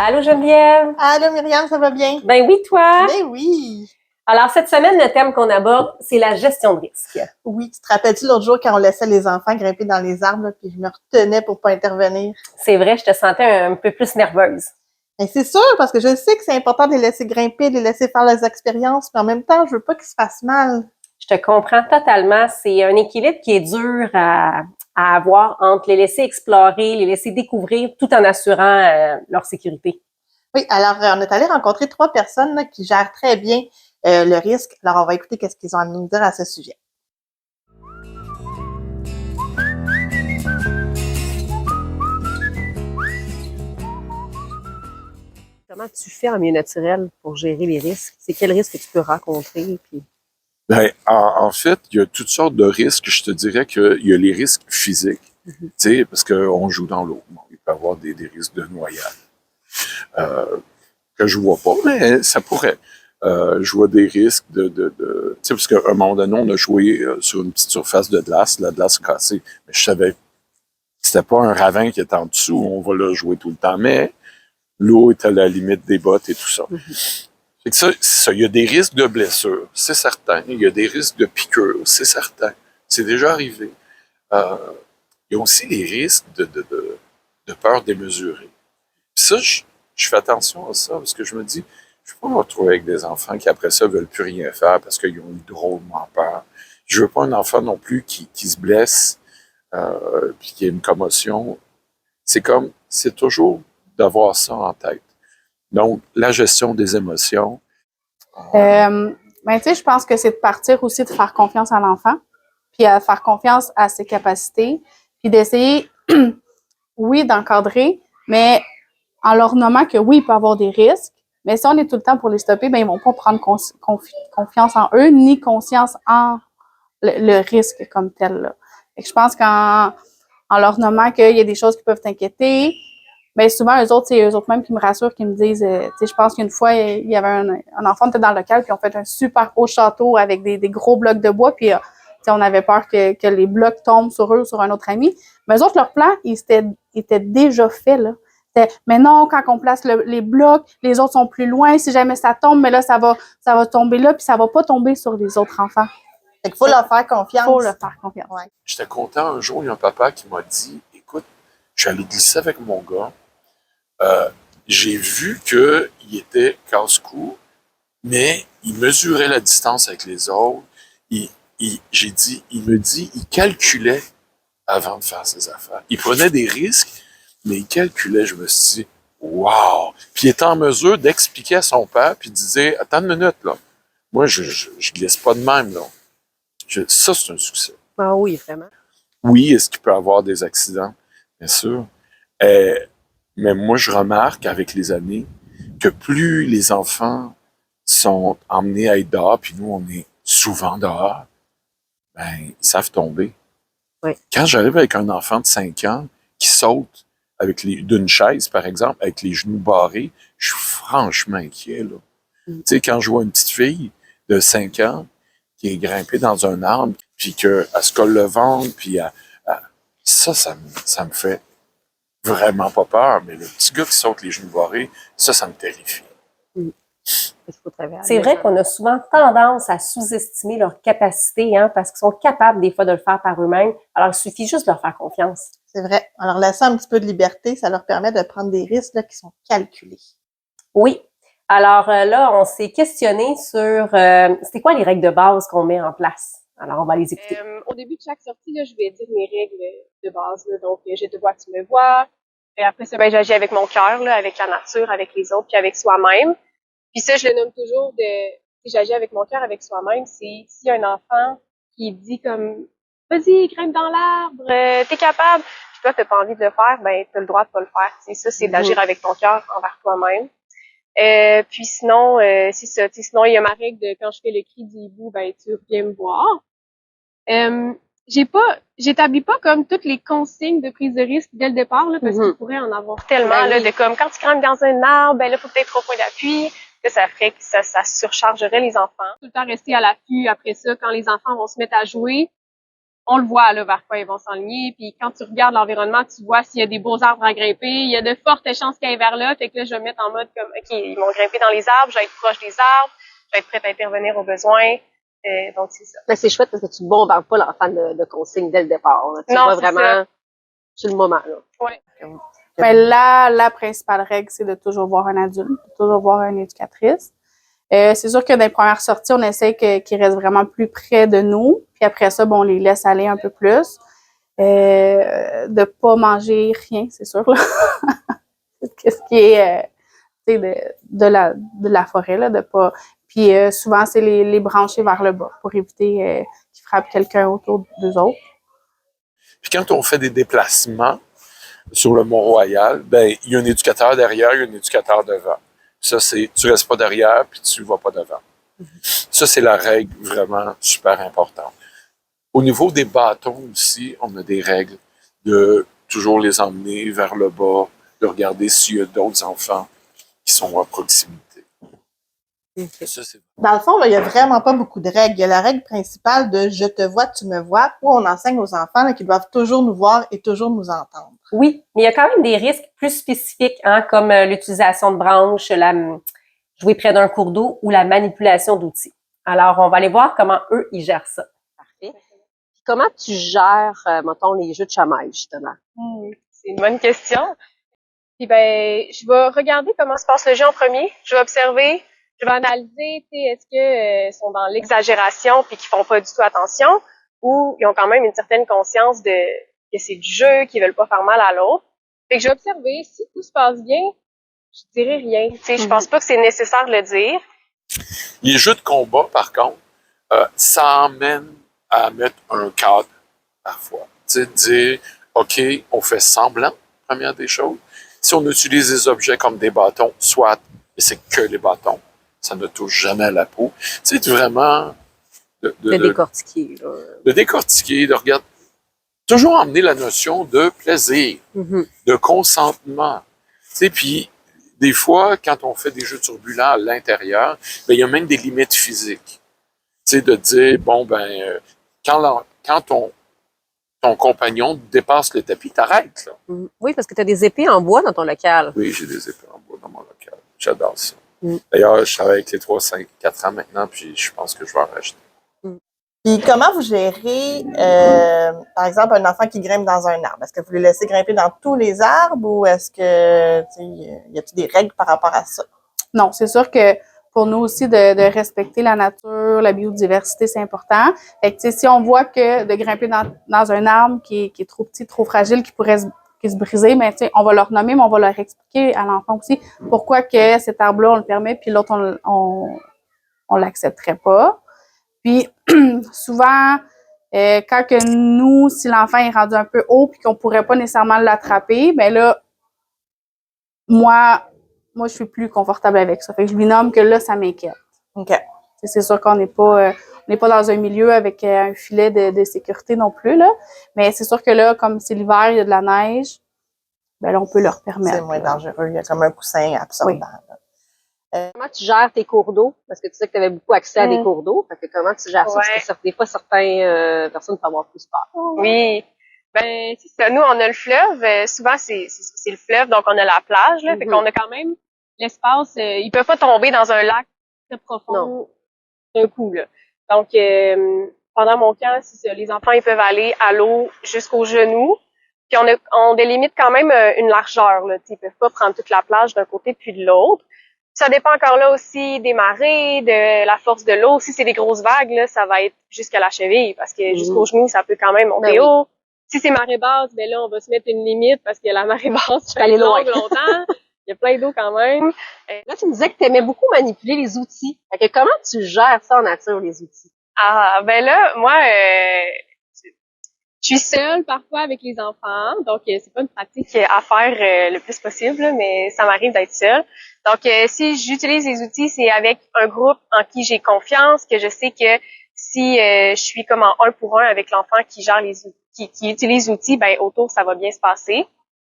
Allô Geneviève? Allô Myriam, ça va bien? Ben oui, toi? Ben oui! Alors cette semaine, le thème qu'on aborde, c'est la gestion de risque. Oui, tu te rappelles-tu l'autre jour quand on laissait les enfants grimper dans les arbres, là, puis je me retenais pour pas intervenir? C'est vrai, je te sentais un peu plus nerveuse. Ben, c'est sûr, parce que je sais que c'est important de les laisser grimper, de les laisser faire leurs expériences, mais en même temps, je veux pas qu'ils se fassent mal. Je te comprends totalement. C'est un équilibre qui est dur à avoir entre les laisser explorer, les laisser découvrir, tout en assurant leur sécurité. Oui, alors on est allé rencontrer 3 personnes là, qui gèrent très bien le risque. Alors on va écouter qu'est-ce qu'ils ont à nous dire à ce sujet. Comment tu fais en milieu naturel pour gérer les risques? C'est quels risques que tu peux rencontrer? Puis... Ben, en fait, il y a toutes sortes de risques. Je te dirais qu'il y a les risques physiques, tu sais, parce qu'on joue dans l'eau. Bon, il peut y avoir des risques de noyade que je vois pas, mais ça pourrait. Je vois des risques tu sais, parce qu'à un moment donné, on a joué sur une petite surface de glace, la glace cassée. Mais je savais que c'était pas un ravin qui était en dessous, on va là jouer tout le temps, mais l'eau est à la limite des bottes et tout ça. Fait que ça, il y a des risques de blessures, c'est certain. Il y a des risques de piqûres, c'est certain. C'est déjà arrivé. Il y a aussi les risques de peur démesurée. Puis ça, je fais attention à ça parce que je me dis, je ne veux pas me retrouver avec des enfants qui, après ça, veulent plus rien faire parce qu'ils ont eu drôlement peur. Je veux pas un enfant non plus qui se blesse puis qui ait une commotion. C'est toujours d'avoir ça en tête. Donc, la gestion des émotions. Ben, tu sais, je pense que c'est de partir aussi de faire confiance à l'enfant, puis à faire confiance à ses capacités, puis d'essayer, oui, d'encadrer, mais en leur nommant que oui, il peut y avoir des risques, mais si on est tout le temps pour les stopper, ben ils vont pas prendre confiance en eux, ni conscience en le risque comme tel, là. Fait que je pense en leur nommant qu'il y a des choses qui peuvent t'inquiéter, ben souvent, eux autres, c'est eux autres mêmes qui me rassurent, qui me disent, tu sais, je pense qu'une fois, il y avait un enfant qui était dans le local, puis on fait un super beau château avec des gros blocs de bois, puis tu sais, on avait peur que les blocs tombent sur eux, sur un autre ami. Mais eux autres, leur plan, il était déjà fait, là. Mais non, quand on place les blocs, les autres sont plus loin. Si jamais ça tombe, mais là, ça va tomber là, puis ça va pas tomber sur les autres enfants. Fait qu'il faut leur faire confiance. Faut leur faire confiance. Ouais. J'étais content un jour, il y a un papa qui m'a dit, écoute, j'allais glisser avec mon gars. J'ai vu qu'il était casse-cou, mais il mesurait la distance avec les autres. Il calculait avant de faire ses affaires. Il prenait des risques, mais il calculait. Je me suis dit, wow! Puis il était en mesure d'expliquer à son père, puis il disait, attends une minute, là. Moi, je glisse pas de même, là. Ça, c'est un succès. Ah oui, vraiment. Oui, est-ce qu'il peut y avoir des accidents? Bien sûr. Mais moi, je remarque avec les années que plus les enfants sont emmenés à être dehors, puis nous, on est souvent dehors, ben, ils savent tomber. Oui. Quand j'arrive avec un enfant de 5 ans qui saute d'une chaise, par exemple, avec les genoux barrés, je suis franchement inquiet, là. Tu sais, quand je vois une petite fille de 5 ans qui est grimpée dans un arbre, puis qu'elle se colle le ventre, puis ça me fait vraiment pas peur, mais le petit gars qui saute les genoux barrés, ça me terrifie. C'est vrai qu'on a souvent tendance à sous-estimer leurs capacités, hein, parce qu'ils sont capables des fois de le faire par eux-mêmes. Alors, il suffit juste de leur faire confiance. C'est vrai. Alors laisser un petit peu de liberté, ça leur permet de prendre des risques là, qui sont calculés. Oui. Alors là, on s'est questionné sur c'était quoi les règles de base qu'on met en place. Alors, on va les écouter. Au début de chaque sortie, là, je vais dire mes règles de base. Là. Donc, je te vois, tu me vois. Et après ça, ben, j'agis avec mon cœur, là, avec la nature, avec les autres, puis avec soi-même. Puis ça, je le nomme toujours si j'agis avec mon cœur, avec soi-même, c'est s'il y a un enfant qui dit comme vas-y, grimpe dans l'arbre, t'es capable. Puis toi, t'as pas envie de le faire, ben t'as le droit de pas le faire. T'sais, ça, c'est d'agir avec ton cœur envers toi-même. Puis sinon, c'est ça. Sinon, il y a ma règle de quand je fais le cri du hibou, ben tu viens me voir. J'établis pas comme toutes les consignes de prise de risque dès le départ, là, parce qu'il pourrait en avoir tellement, là, de comme, quand tu grimpes dans un arbre, ben là, faut peut-être 3 points d'appui, que ça ferait que ça surchargerait les enfants. Tout le temps rester à l'affût après ça, quand les enfants vont se mettre à jouer, on le voit là vers quoi ils vont s'enligner. Puis quand tu regardes l'environnement, tu vois s'il y a des beaux arbres à grimper. Il y a de fortes chances qu'ils aillent vers là. Fait que là, je vais me mettre en mode comme OK, ils vont grimper dans les arbres, je vais être proche des arbres, je vais être prête à intervenir aux besoins. Donc c'est ça. Ben, c'est chouette parce que tu ne bombardes pas l'enfant de consignes dès le départ. Là. Tu Non, vas c'est vraiment ça. sur le moment. Là. Ouais. Ben, la principale règle, c'est de toujours voir un adulte, de toujours voir une éducatrice. C'est sûr que dans les premières sorties, on essaie qu'ils restent vraiment plus près de nous. Puis après ça, bon, on les laisse aller un peu plus. De pas manger rien, c'est sûr, là. Qu'est-ce qui est de la forêt, là, de pas. Puis souvent, c'est les brancher vers le bas pour éviter qu'ils frappent quelqu'un autour d'eux autres. Puis quand on fait des déplacements sur le Mont-Royal, ben il y a un éducateur derrière, il y a un éducateur devant. Ça, c'est tu restes pas derrière puis tu vas pas devant. Ça, c'est la règle vraiment super importante. Au niveau des bâtons aussi, on a des règles de toujours les emmener vers le bas, de regarder s'il y a d'autres enfants qui sont à proximité. Ça, c'est... Dans le fond, là, il y a vraiment pas beaucoup de règles. Il y a la règle principale de je te vois, tu me vois, où on enseigne aux enfants là, qu'ils doivent toujours nous voir et toujours nous entendre. Oui, mais il y a quand même des risques plus spécifiques, hein, comme l'utilisation de branches, jouer près d'un cours d'eau ou la manipulation d'outils. Alors, on va aller voir comment eux, ils gèrent ça. Parfait. Puis comment tu gères, mettons, les jeux de chamaille, justement? C'est une bonne question. Puis ben, je vais regarder comment se passe le jeu en premier. Je vais observer, je vais analyser, tu sais, est-ce que sont dans l'exagération puis qu'ils font pas du tout attention, ou ils ont quand même une certaine conscience de que c'est du jeu, qu'ils veulent pas faire mal à l'autre. Fait que je vais observer. Si tout se passe bien, je dirais rien. Tu sais, je pense pas que c'est nécessaire de le dire. Les jeux de combat, par contre, ça emmène à mettre un cadre parfois. Tu sais, dire, OK, on fait semblant, première des choses. Si on utilise des objets comme des bâtons, soit, et c'est que les bâtons, ça ne touche jamais à la peau. C'est vraiment De décortiquer, là. de décortiquer, de regarder. Toujours emmener la notion de plaisir, de consentement. Tu sais, puis des fois, quand on fait des jeux turbulents à l'intérieur, ben, il y a même des limites physiques. Tu sais, de dire, bon, ben, quand ton compagnon dépasse le tapis, t'arrêtes, là. Oui, parce que tu as des épées en bois dans ton local. Oui, j'ai des épées en bois dans mon local. J'adore ça. D'ailleurs, je travaille avec les 3, 5, 4 ans maintenant, puis je pense que je vais en racheter. Puis comment vous gérez, par exemple, un enfant qui grimpe dans un arbre? Est-ce que vous le laissez grimper dans tous les arbres ou est-ce que y a-t-il des règles par rapport à ça? Non, c'est sûr que pour nous aussi de respecter la nature, la biodiversité, c'est important. Fait que, tu sais, si on voit que de grimper dans un arbre qui est trop petit, trop fragile, qui pourrait se briser, mais tu sais, on va leur nommer, mais on va leur expliquer à l'enfant aussi pourquoi que cet arbre-là, on le permet, puis l'autre, on l'accepterait pas. Puis, souvent, quand que nous, si l'enfant est rendu un peu haut puis qu'on pourrait pas nécessairement l'attraper, ben là, moi, je suis plus confortable avec ça. Fait que je lui nomme que là, ça m'inquiète. OK. C'est sûr qu'on n'est pas dans un milieu avec un filet de sécurité non plus, là. Mais c'est sûr que là, comme c'est l'hiver, il y a de la neige, ben là, on peut leur permettre. C'est moins dangereux. Il y a comme un coussin absorbant. Oui. Comment tu gères tes cours d'eau? Parce que tu sais que tu avais beaucoup accès à des cours d'eau. Fait que comment tu gères ça? Ouais. Parce que des fois, certaines personnes peuvent avoir plus peur. Oui. Ben, c'est ça. Nous, on a le fleuve. Souvent, c'est le fleuve, donc on a la plage, là. Fait qu'on a quand même l'espace. Ils peuvent pas tomber dans un lac très profond d'un coup, là. Donc, pendant mon camp, c'est ça. Les enfants, ils peuvent aller à l'eau jusqu'aux genoux. Puis on délimite quand même une largeur, là. Ils peuvent pas prendre toute la plage d'un côté puis de l'autre. Ça dépend encore là aussi des marées, de la force de l'eau. Si c'est des grosses vagues, là, ça va être jusqu'à la cheville parce que jusqu'aux genoux, ça peut quand même monter haut. Si c'est marée basse, ben là, on va se mettre une limite parce que la marée basse, peut aller loin longtemps. Il y a plein d'eau quand même. Là, tu me disais que tu aimais beaucoup manipuler les outils. Fait que comment tu gères ça en nature, les outils? Ah, ben là, moi, je suis seule parfois avec les enfants, donc c'est pas une pratique à faire le plus possible, mais ça m'arrive d'être seule. Donc, si j'utilise les outils, c'est avec un groupe en qui j'ai confiance, que je sais que si je suis comme en 1 pour 1 avec l'enfant qui gère les outils, qui utilise l'outil, ben autour ça va bien se passer.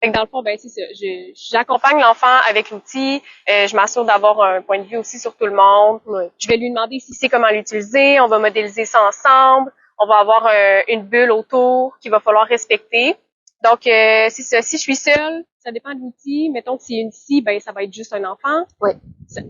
Fait que dans le fond, ben c'est ça. J'accompagne l'enfant avec l'outil. Je m'assure d'avoir un point de vue aussi sur tout le monde. Je vais lui demander s'il sait comment l'utiliser. On va modéliser ça ensemble. On va avoir une bulle autour qu'il va falloir respecter. Donc, c'est ça. Si je suis seule, ça dépend de l'outil. Mettons que c'est une scie, ben ça va être juste un enfant. Ouais.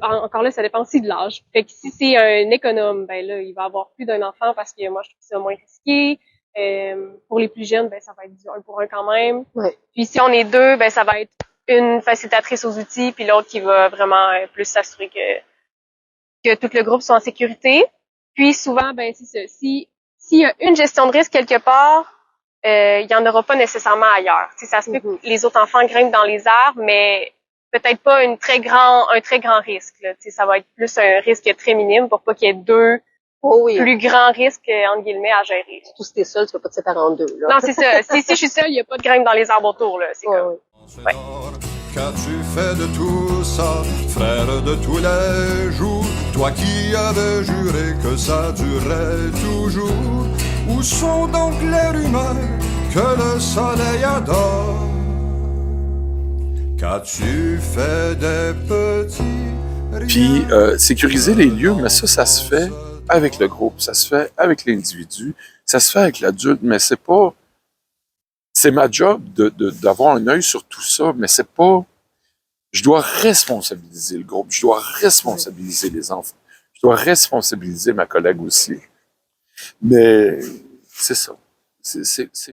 Encore là, ça dépend aussi de l'âge. Fait que si c'est un économe, ben là, il va avoir plus d'un enfant parce que moi, je trouve ça moins risqué. Pour les plus jeunes, ben ça va être du 1 pour 1 quand même. Ouais. Puis si on est deux, ben ça va être une facilitatrice aux outils, puis l'autre qui va vraiment plus s'assurer que tout le groupe soit en sécurité. Puis souvent, ben c'est ça. S'il y a une gestion de risque quelque part, il y en aura pas nécessairement ailleurs. T'sais, ça se peut que les autres enfants grimpent dans les arbres, mais peut-être pas un très grand risque. Là. Ça va être plus un risque très minime pour pas qu'il y ait deux plus grands risques, entre guillemets, à gérer. Surtout si t'es seul, tu peux pas te séparer en deux. Là. Non, c'est ça. Si je suis seule, il y a pas de grimpe dans les arbres autour. Là. C'est comme... Ouais. Qu'as-tu fait de tout ça, frère de tous les jours, toi qui avais juré que ça durait toujours? Où sont donc les rumeurs que le soleil adore? Qu'as-tu fait des petits... Puis, sécuriser les lieux, mais ça se fait avec le groupe, ça se fait avec l'individu, ça se fait avec l'adulte, mais c'est pas... C'est ma job d'avoir un œil sur tout ça, mais c'est pas... Je dois responsabiliser le groupe, je dois responsabiliser les enfants, je dois responsabiliser ma collègue aussi. Mais c'est ça.